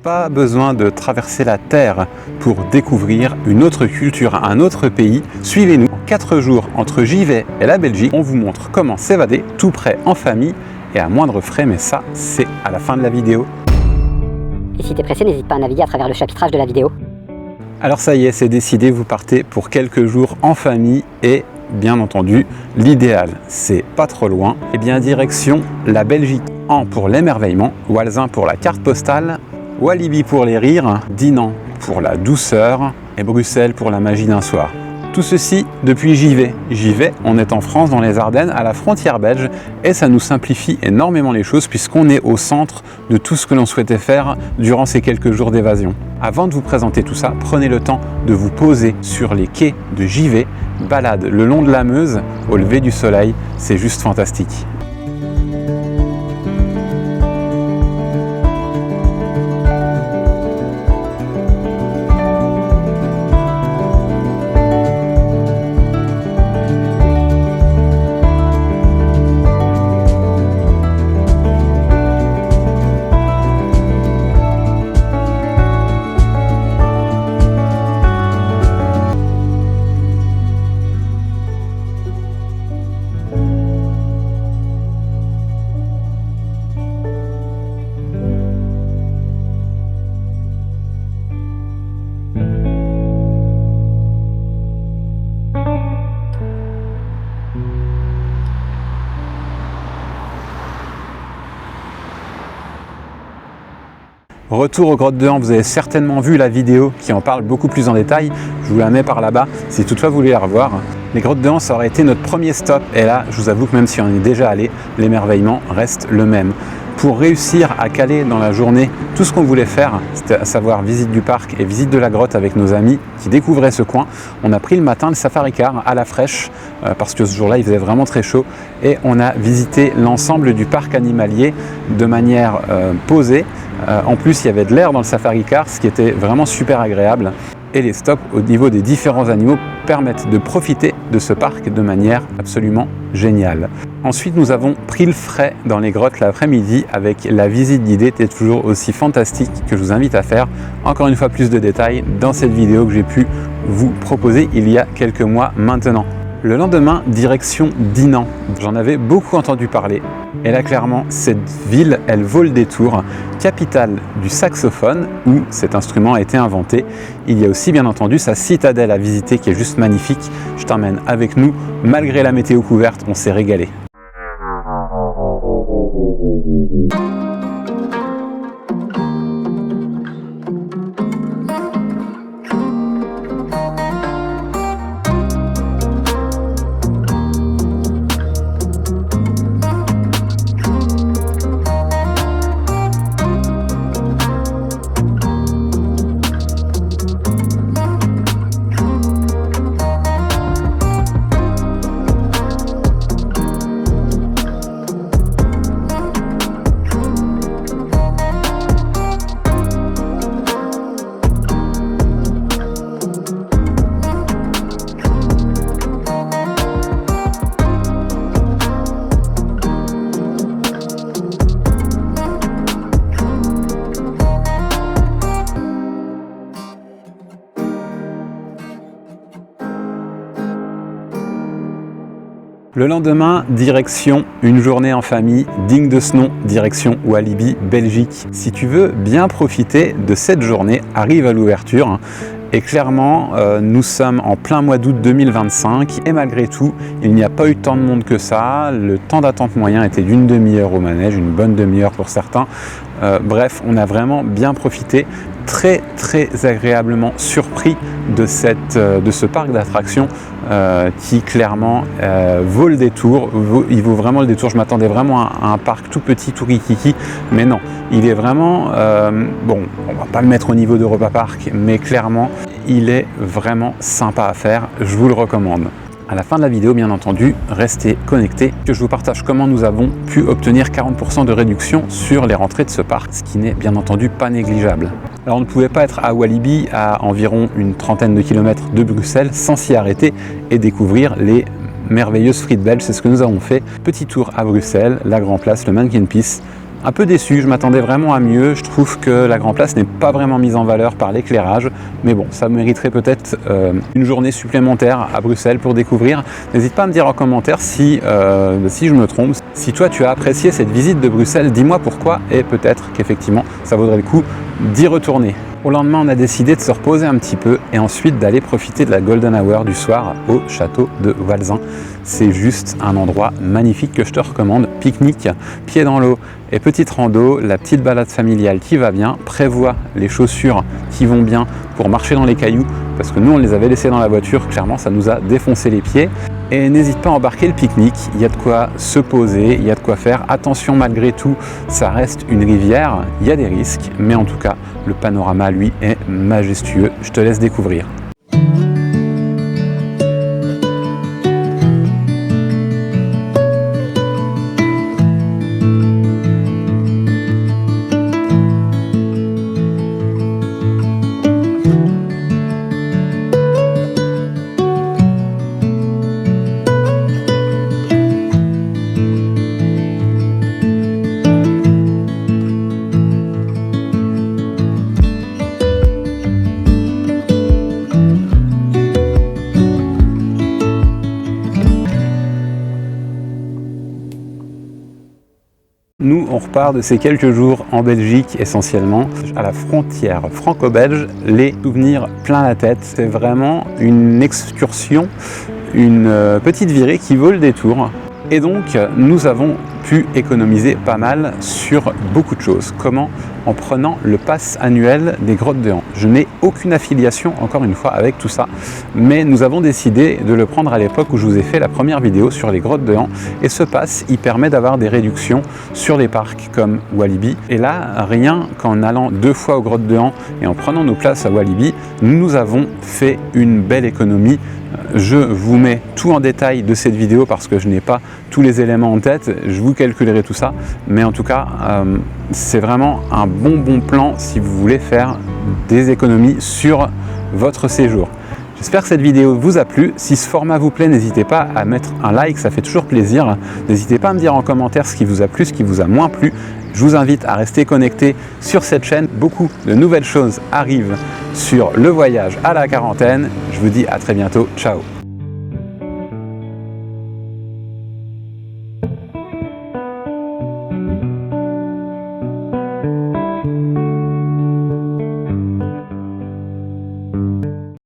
Pas besoin de traverser la Terre pour découvrir une autre culture, un autre pays. Suivez-nous en 4 jours entre Givet et la Belgique. On vous montre comment s'évader tout près en famille et à moindre frais, mais ça, c'est à la fin de la vidéo. Et si t'es pressé, n'hésite pas à naviguer à travers le chapitrage de la vidéo. Alors ça y est, c'est décidé, vous partez pour quelques jours en famille et bien entendu, l'idéal, c'est pas trop loin. Et bien direction la Belgique. An pour l'émerveillement, Walsin pour la carte postale, Walibi pour les rires, Dinan pour la douceur et Bruxelles pour la magie d'un soir. Tout ceci depuis Givet. Givet, on est en France, dans les Ardennes, à la frontière belge, et ça nous simplifie énormément les choses puisqu'on est au centre de tout ce que l'on souhaitait faire durant ces quelques jours d'évasion. Avant de vous présenter tout ça, prenez le temps de vous poser sur les quais de Givet, balade le long de la Meuse, au lever du soleil, c'est juste fantastique. Retour aux grottes de Han, vous avez certainement vu la vidéo qui en parle beaucoup plus en détail, je vous la mets par là-bas si toutefois vous voulez la revoir. Les grottes de Han, ça aurait été notre premier stop et là, je vous avoue que même si on y est déjà allé, l'émerveillement reste le même. Pour réussir à caler dans la journée tout ce qu'on voulait faire, c'était à savoir visite du parc et visite de la grotte avec nos amis qui découvraient ce coin, on a pris le matin le safari car à la fraîche parce que ce jour-là il faisait vraiment très chaud et on a visité l'ensemble du parc animalier de manière posée. En plus il y avait de l'air dans le safari car, ce qui était vraiment super agréable. Et les stops au niveau des différents animaux permettent de profiter de ce parc de manière absolument géniale. Ensuite, nous avons pris le frais dans les grottes l'après-midi avec la visite guidée qui est toujours aussi fantastique que je vous invite à faire. Encore une fois, plus de détails dans cette vidéo que j'ai pu vous proposer il y a quelques mois maintenant. Le lendemain, direction Dinan. J'en avais beaucoup entendu parler. Et là, clairement, cette ville, elle vaut le détour. Capitale du saxophone, où cet instrument a été inventé. Il y a aussi, bien entendu, sa citadelle à visiter qui est juste magnifique. Je t'emmène avec nous. Malgré la météo couverte, on s'est régalé. Le lendemain, direction une journée en famille, digne de ce nom, direction Walibi, Belgique. Si tu veux bien profiter de cette journée, arrive à l'ouverture. Et clairement, nous sommes en plein mois d'août 2025 et malgré tout, il n'y a pas eu tant de monde que ça. Le temps d'attente moyen était d'une demi-heure au manège, une bonne demi-heure pour certains. Bref, on a vraiment bien profité. Très agréablement surpris de ce parc d'attractions qui clairement vaut le détour, il vaut vraiment le détour. Je m'attendais vraiment à un parc tout petit, tout rikiki, mais non, il est vraiment, bon, on va pas le mettre au niveau d'Europa Park, mais clairement, il est vraiment sympa à faire, je vous le recommande. À la fin de la vidéo, bien entendu, restez connectés, que je vous partage comment nous avons pu obtenir 40% de réduction sur les rentrées de ce parc, ce qui n'est bien entendu pas négligeable. Alors on ne pouvait pas être à Walibi, à environ une trentaine de kilomètres de Bruxelles, sans s'y arrêter et découvrir les merveilleuses frites belges. C'est ce que nous avons fait. Petit tour à Bruxelles, la Grand Place, le Mannequin Pis, un peu déçu, je m'attendais vraiment à mieux. Je trouve que la Grand Place n'est pas vraiment mise en valeur par l'éclairage, mais bon, ça mériterait peut-être une journée supplémentaire à Bruxelles pour découvrir. N'hésite pas à me dire en commentaire si je me trompe. Si toi tu as apprécié cette visite de Bruxelles, dis-moi pourquoi et peut-être qu'effectivement ça vaudrait le coup d'y retourner. Au lendemain, on a décidé de se reposer un petit peu et ensuite d'aller profiter de la Golden Hour du soir au château de Walsin. C'est juste un endroit magnifique que je te recommande. Pique-nique, pied dans l'eau et petite rando, la petite balade familiale qui va bien. Prévois les chaussures qui vont bien pour marcher dans les cailloux parce que nous on les avait laissés dans la voiture, clairement ça nous a défoncé les pieds. Et n'hésite pas à embarquer le pique-nique, il y a de quoi se poser, il y a de quoi faire. Attention, malgré tout, ça reste une rivière, il y a des risques, mais en tout cas, le panorama, lui, est majestueux. Je te laisse découvrir. Nous, on repart de ces quelques jours en Belgique essentiellement, à la frontière franco-belge, les souvenirs plein la tête. C'est vraiment une excursion, une petite virée qui vaut le détour. Et donc, nous avons pu économiser pas mal sur beaucoup de choses. Comment? En prenant le pass annuel des Grottes de Han. Je n'ai aucune affiliation, encore une fois, avec tout ça, mais nous avons décidé de le prendre à l'époque où je vous ai fait la première vidéo sur les Grottes de Han. Et ce pass, il permet d'avoir des réductions sur les parcs comme Walibi. Et là, rien qu'en allant 2 fois aux Grottes de Han et en prenant nos places à Walibi, nous avons fait une belle économie. Je vous mets tout en détail de cette vidéo parce que je n'ai pas tous les éléments en tête, je vous calculerai tout ça, mais en tout cas c'est vraiment un bon plan si vous voulez faire des économies sur votre séjour. J'espère que cette vidéo vous a plu. Si ce format vous plaît, n'hésitez pas à mettre un like, ça fait toujours plaisir. N'hésitez pas à me dire en commentaire ce qui vous a plu, ce qui vous a moins plu. Je vous invite à rester connecté sur cette chaîne. Beaucoup de nouvelles choses arrivent sur le voyage à la quarantaine. Je vous dis à très bientôt. Ciao.